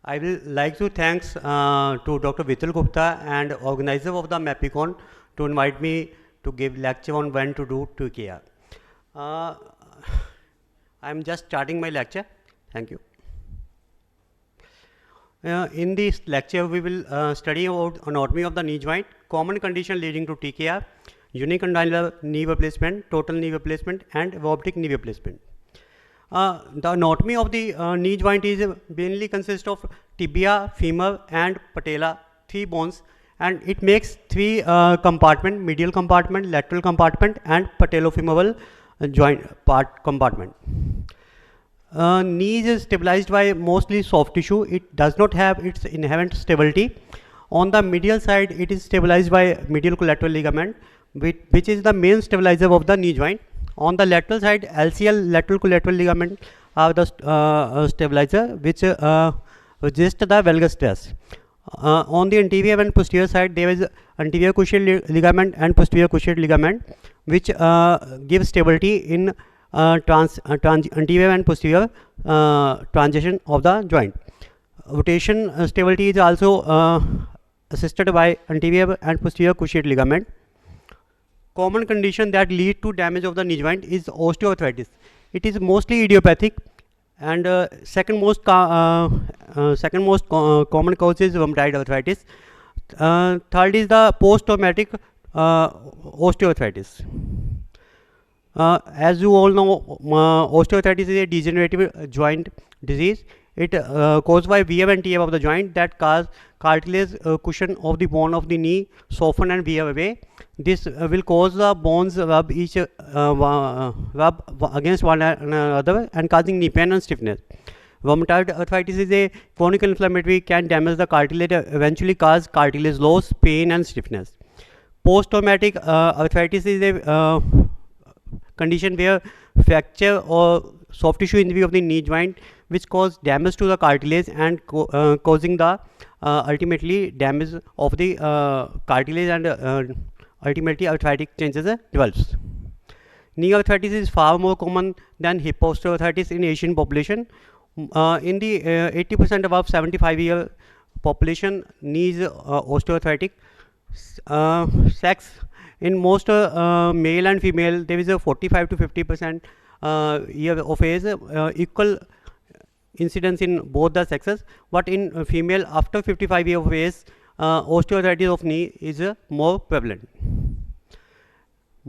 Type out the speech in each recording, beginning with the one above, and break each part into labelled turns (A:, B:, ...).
A: I will like to thanks to Dr. Vital Gupta and organizer of the MAPICON to invite me to give lecture on when to do TKR. I am just starting my lecture. Thank you. In this lecture, we will study about anatomy of the knee joint, common condition leading to TKR, unicondylar knee replacement, total knee replacement, and robotic knee replacement. The anatomy of the knee joint is mainly consists of tibia, femur, and patella, 3 bones, and it makes 3 compartment: medial compartment, lateral compartment, and patellofemoral joint part compartment. Knee is stabilized by mostly soft tissue. It does not have its inherent stability. On the medial side, it is stabilized by medial collateral ligament, which is the main stabilizer of the knee joint. On the lateral side, LCL, lateral collateral ligament, are the stabilizer which resist the valgus stress. On the anterior and posterior side, there is anterior cruciate ligament and posterior cruciate ligament, which give stability in anterior and posterior transition of the joint. Rotation stability is also assisted by anterior and posterior cruciate ligament. Common condition that lead to damage of the knee joint is osteoarthritis. It is mostly idiopathic, and second most common cause is rheumatoid arthritis. Third is the post-traumatic osteoarthritis. As you all know, osteoarthritis is a degenerative joint disease. It caused by wear and tear of the joint that cause cartilage cushion of the bone of the knee soften and wear away. This will cause the bones rub against one another and causing knee pain and stiffness. Rheumatoid arthritis is a chronic inflammatory, can damage the cartilage, eventually cause cartilage loss, pain, and stiffness. Post-traumatic arthritis is a condition where fracture or soft tissue injury of the knee joint which cause damage to the cartilage and causing the ultimately damage of the cartilage and ultimately arthritic changes develops. Knee arthritis is far more common than hip osteoarthritis in Asian population. In the 80% above 75-year population, knees osteoarthritic. Sex, in most male and female, there is a 45 to 50% year of age, equal incidence in both the sexes, but in female after 55 years of age, osteoarthritis of knee is more prevalent.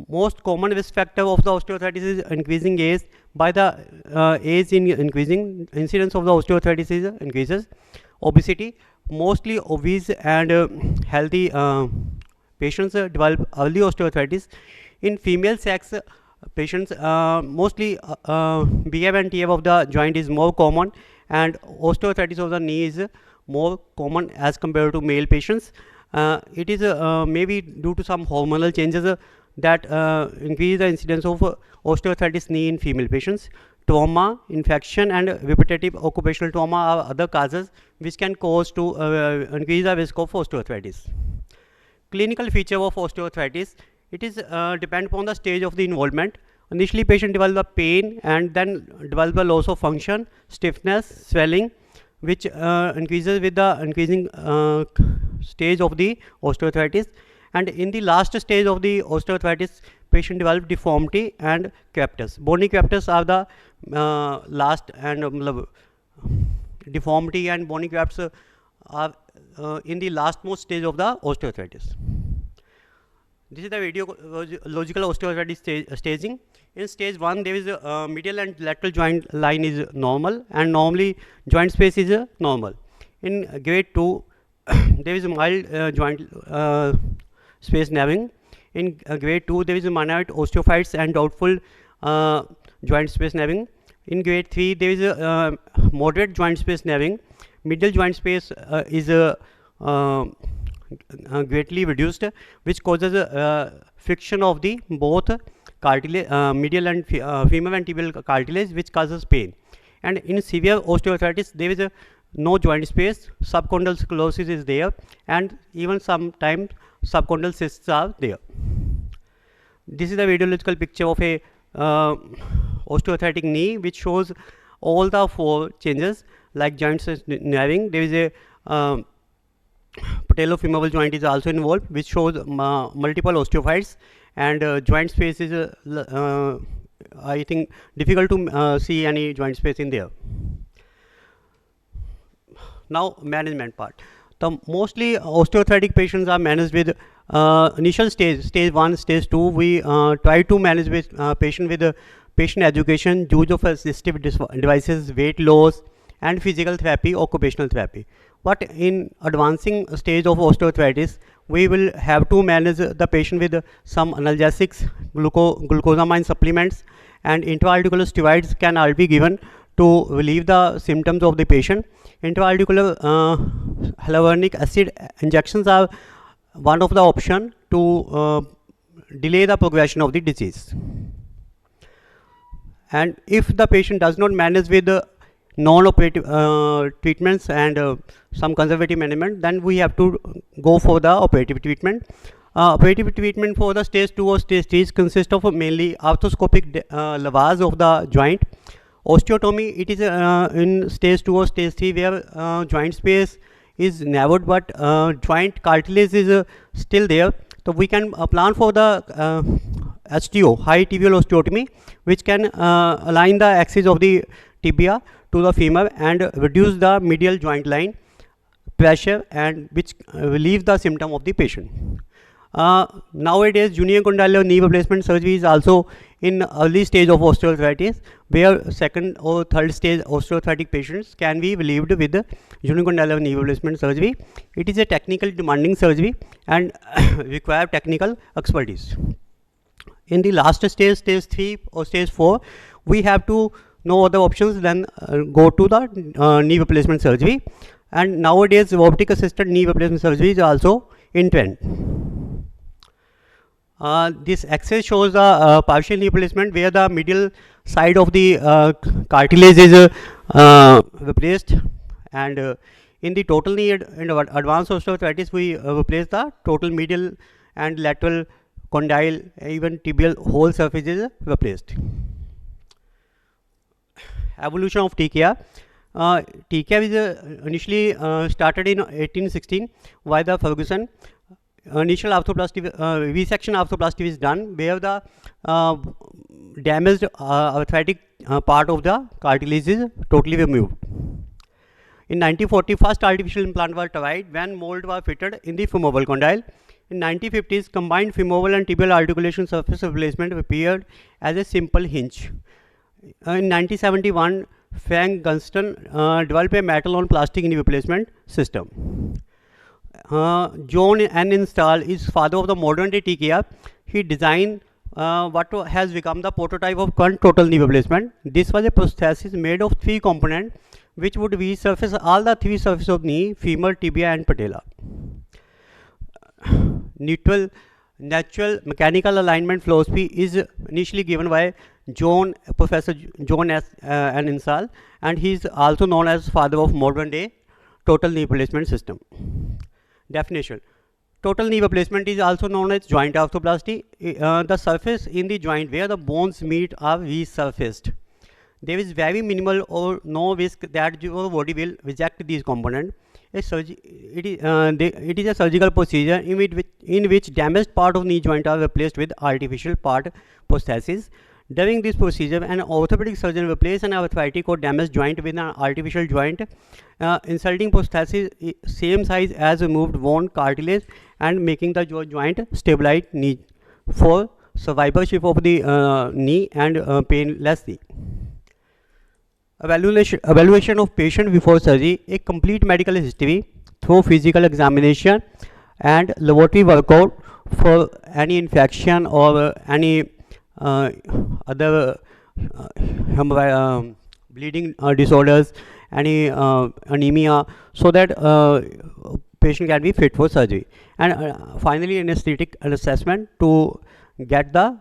A: Most common risk factor of the osteoarthritis is increasing age. By the age in increasing, incidence of the osteoarthritis is increases. Obesity, mostly obese and healthy patients develop early osteoarthritis. In female sex patients, mostly wear and tear of the joint is more common, and osteoarthritis of the knee is more common as compared to male patients. It is maybe due to some hormonal changes that increase the incidence of osteoarthritis knee in female patients. Trauma, infection, and repetitive occupational trauma are other causes which can cause to increase the risk of osteoarthritis. Clinical feature of osteoarthritis, it is depend upon the stage of the involvement. Initially, patient develop pain and then develop a loss of function, stiffness, swelling, which increases with the increasing stage of the osteoarthritis. And in the last stage of the osteoarthritis, patient develop deformity and crepitus. Bony crepitus are the last, and deformity and bony crepitus are in the lastmost stage of the osteoarthritis. This is the radiological osteoarthritis staging. In stage 1, there is a medial and lateral joint line is normal, and normally joint space is normal. In grade 2, there is a mild joint space narrowing. In grade 2, there is a minor osteophytes and doubtful joint space narrowing. In grade 3, there is a moderate joint space narrowing. Medial joint space is greatly reduced, which causes friction of the both cartilage, medial and femur and tibial cartilage, which causes pain. And in severe osteoarthritis, there is no joint space, subchondral sclerosis is there, and even sometimes subchondral cysts are there. This is the radiological picture of a osteoarthritic knee, which shows all the 4 changes. like joints narrowing. There is a patellofemoral joint is also involved, which shows multiple osteophytes, and joint space is I think difficult to see any joint space in there. Now management part. The mostly osteoarthritic patients are managed with initial stage 1, stage 2. We try to manage with patient with patient education, use of assistive devices, weight loss, and physical therapy, occupational therapy. But in advancing stage of osteoarthritis, we will have to manage the patient with some analgesics, glucosamine supplements, and intra-articular steroids can all be given to relieve the symptoms of the patient. Intra-articular hyaluronic acid injections are one of the option to delay the progression of the disease. And if the patient does not manage with non-operative treatments and some conservative management, then we have to go for the operative treatment. Operative treatment for the stage 2 or stage 3 consists of mainly arthroscopic lavage of the joint. Osteotomy, it is in stage 2 or stage 3 where joint space is narrowed but joint cartilage is still there. So we can plan for the HTO, high tibial osteotomy, which can align the axis of the tibia to the femur and reduce the medial joint line pressure, and which relieves the symptom of the patient. Nowadays, unicondylar knee replacement surgery is also in early stage of osteoarthritis, where second or third stage osteoarthritic patients can be relieved with unicondylar knee replacement surgery. It is a technical demanding surgery and require technical expertise. In the last stage, stage 3 or stage 4, we have to no other options than go to the knee replacement surgery. And nowadays, robotic assisted knee replacement surgery is also in trend. This axis shows the partial knee replacement, where the medial side of the cartilage is replaced, and in the total knee and advanced osteoarthritis, we replace the total medial and lateral condyle, even tibial whole surface is replaced. Evolution of TKR. TKR is initially started in 1816 by the Ferguson. Initial arthroplasty, resection arthroplasty is done, where the damaged arthritic part of the cartilage is totally removed. In 1940, first artificial implant was tried when mold was fitted in the femoral condyle. In 1950s, combined femoral and tibial articulation surface replacement appeared as a simple hinge. In 1971, Frank Gunston developed a metal-on-plastic knee replacement system. John N. Install is father of the modern day TKR. He designed what has become the prototype of current total knee replacement. This was a prosthesis made of 3 components, which would resurface all the 3 surfaces of knee, femur, tibia, and patella. Natural mechanical alignment philosophy is initially given by Professor John S. N. Install, and he is also known as father of modern day total knee replacement system. Definition. Total knee replacement is also known as joint arthroplasty. The surface in the joint where the bones meet are resurfaced. There is very minimal or no risk that your body will reject these components. It is a surgical procedure in which damaged part of knee joint are replaced with artificial part prosthesis. During this procedure, an orthopedic surgeon replaces an arthritic or damaged joint with an artificial joint, inserting prosthesis same size as removed bone cartilage and making the joint stabilized knee for survivorship of the knee and painless knee. Evaluation of patient before surgery. A complete medical history through physical examination and laboratory workout for any infection or any other bleeding disorders, any anemia, so that patient can be fit for surgery. And finally, an anesthetic assessment to get the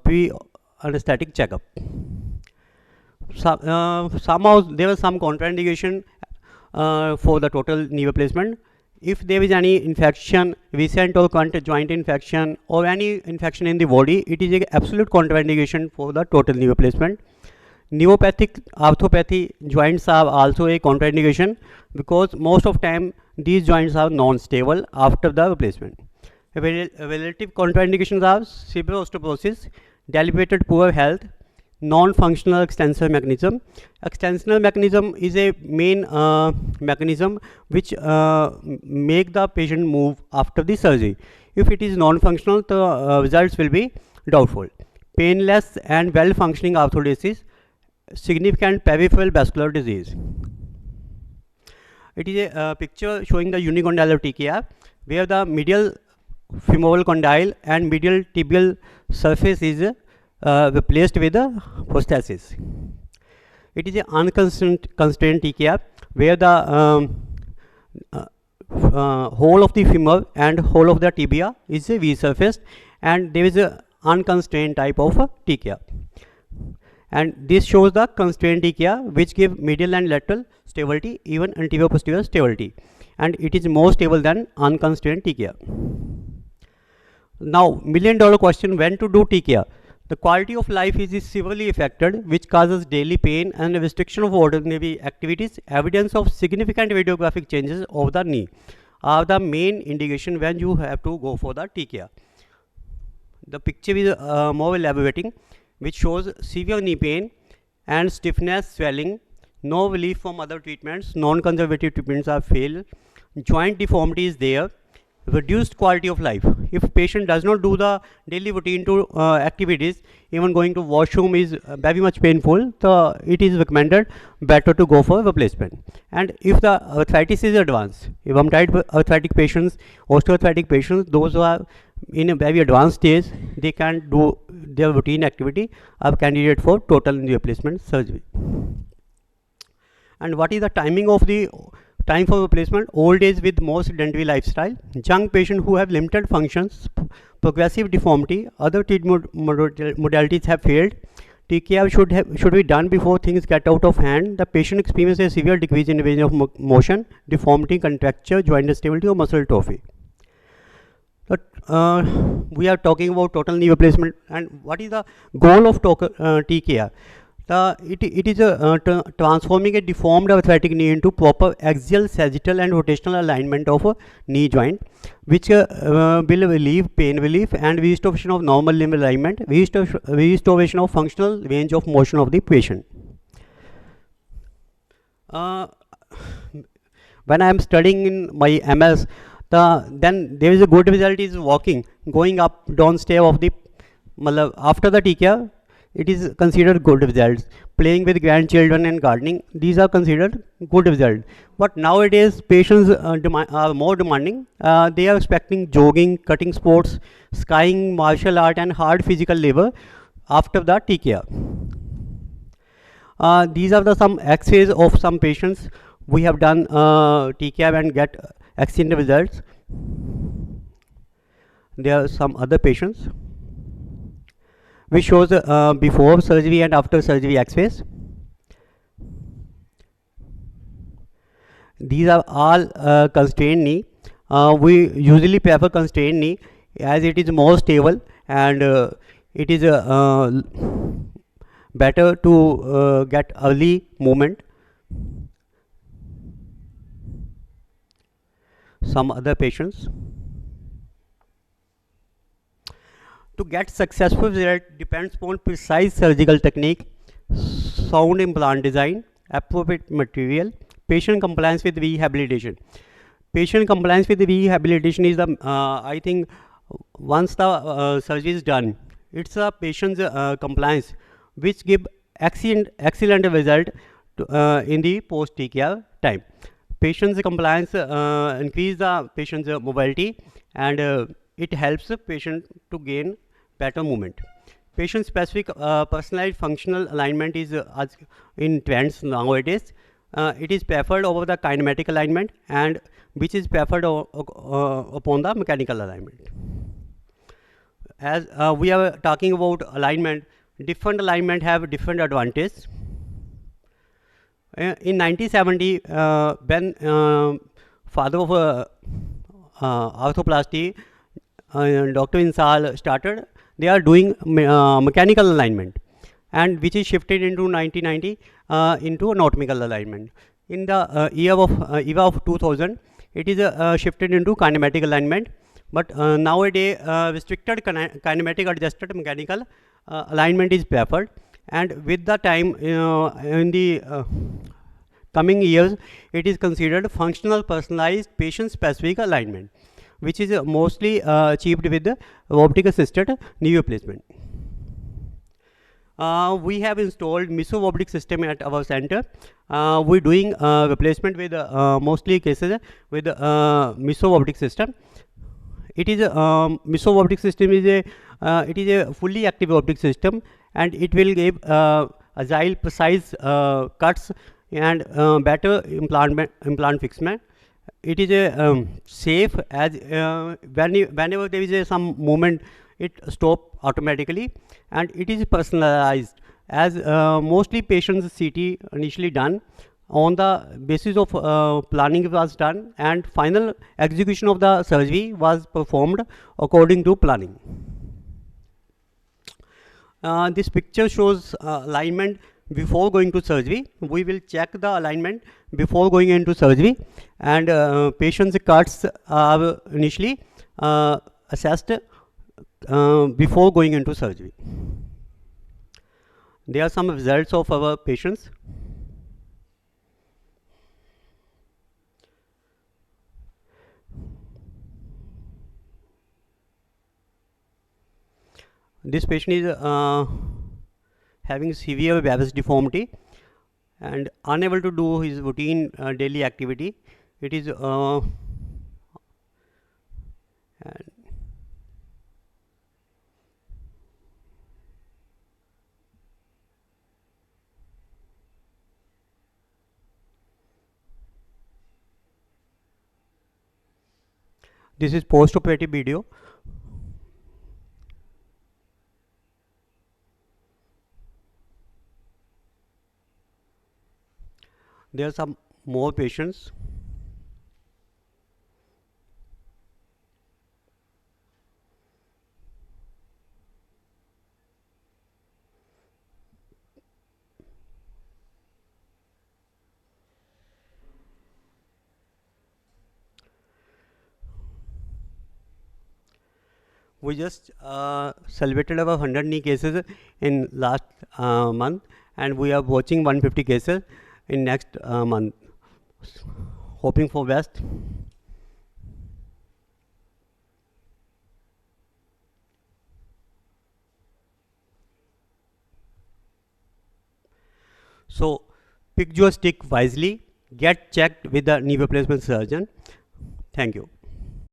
A: pre-anesthetic checkup. Somehow there was some contraindication for the total knee replacement. If there is any infection, recent or current joint infection or any infection in the body, it is an absolute contraindication for the total knee replacement. Neuropathic arthropathy joints are also a contraindication because most of time these joints are non-stable after the replacement. Relative contraindications are severe osteoporosis, debilitated poor health, non-functional extensor mechanism. Extensional mechanism is a main mechanism which make the patient move after the surgery. If it is non-functional, the results will be doubtful. Painless and well-functioning arthrodesis, significant peripheral vascular disease. It is a picture showing the unicondylar TKR where the medial femoral condyle and medial tibial surface is replaced with a prosthesis. It is an unconstrained TKR where the whole of the femur and whole of the tibia is resurfaced, and there is a unconstrained type of TKR. And this shows the constrained TKR which give medial and lateral stability, even anterior posterior stability, and it is more stable than unconstrained TKR. Now, $1,000,000 question: when to do TKR? The quality of life is severely affected, which causes daily pain and restriction of ordinary activities. Evidence of significant radiographic changes of the knee are the main indication when you have to go for the TKR. The picture is more elaborating, which shows severe knee pain and stiffness, swelling, no relief from other treatments, non-conservative treatments are failed, joint deformity is there, reduced quality of life. If patient does not do the daily routine to activities, even going to washroom is very much painful, so it is recommended better to go for replacement. And if the arthritis is advanced, if rheumatoid arthritic patients, osteoarthritic patients, those who are in a very advanced stage, they can do their routine activity, are candidate for total knee replacement surgery. And what is the timing of the time for replacement? Old age with more sedentary lifestyle, young patient who have limited functions, progressive deformity, other treatment modalities have failed. TKR should be done before things get out of hand. The patient experiences a severe decrease in range of motion, deformity, contracture, joint instability, or muscle atrophy. But we are talking about total knee replacement, and what is the goal of TKR? It is transforming a deformed arthritic knee into proper axial, sagittal and rotational alignment of a knee joint, which will relieve pain relief and restoration of normal limb alignment, restoration of functional range of motion of the patient. When I am studying in my MS, then there is a good result is walking, going up down stair of the after the TKR. It is considered good results. Playing with grandchildren and gardening, these are considered good results. But nowadays patients are more demanding. They are expecting jogging, cutting sports, skiing, martial art and hard physical labor after the TKR. These are the some X-rays of some patients. We have done TKR and get excellent results. There are some other patients which shows before surgery and after surgery X-rays. These are all constrained knee. We usually prefer constrained knee as it is more stable and it is better to get early movement. Some other patients. To get successful result depends upon precise surgical technique, sound implant design, appropriate material, patient compliance with rehabilitation. Patient compliance with rehabilitation is the I think once the surgery is done, it's a patient's compliance which give excellent result to, in the post TKR time. Patient's compliance increase the patient's mobility and it helps the patient to gain better movement. Patient specific personalized functional alignment is in trends nowadays. It is preferred over the kinematic alignment and which is preferred upon the mechanical alignment. As we are talking about alignment, different alignment have different advantages. In 1970, when father of arthroplasty, Dr. Bansal started, they are doing mechanical alignment, and which is shifted into 1990 into anatomical alignment. In the EVA of 2000, it is shifted into kinematic alignment, but nowadays restricted kinematic adjusted mechanical alignment is preferred, and with the time in the coming years, it is considered functional personalized patient specific alignment, which is mostly achieved with the robotic assisted knee replacement. We have installed meso-robotic system at our center. We're doing replacement with mostly cases with meso-robotic system. It is meso-robotic system is a fully active robotic system, and it will give agile, precise cuts and better implant fixation. It is a safe, as whenever there is some movement, it stop automatically, and it is personalized, as mostly patients CT initially done on the basis of planning was done, and final execution of the surgery was performed according to planning. This picture shows alignment before going to surgery. We will check the alignment before going into surgery, and patient's cuts are initially assessed before going into surgery. There are some results of our patients. This patient is having severe varus deformity and unable to do his routine daily activity. It is this is post-operative video. There are some more patients. We just celebrated our 100 knee cases in last month, and we are watching 150 cases in next month. Hoping for best. So pick your stick wisely. Get checked with the knee replacement surgeon. Thank you.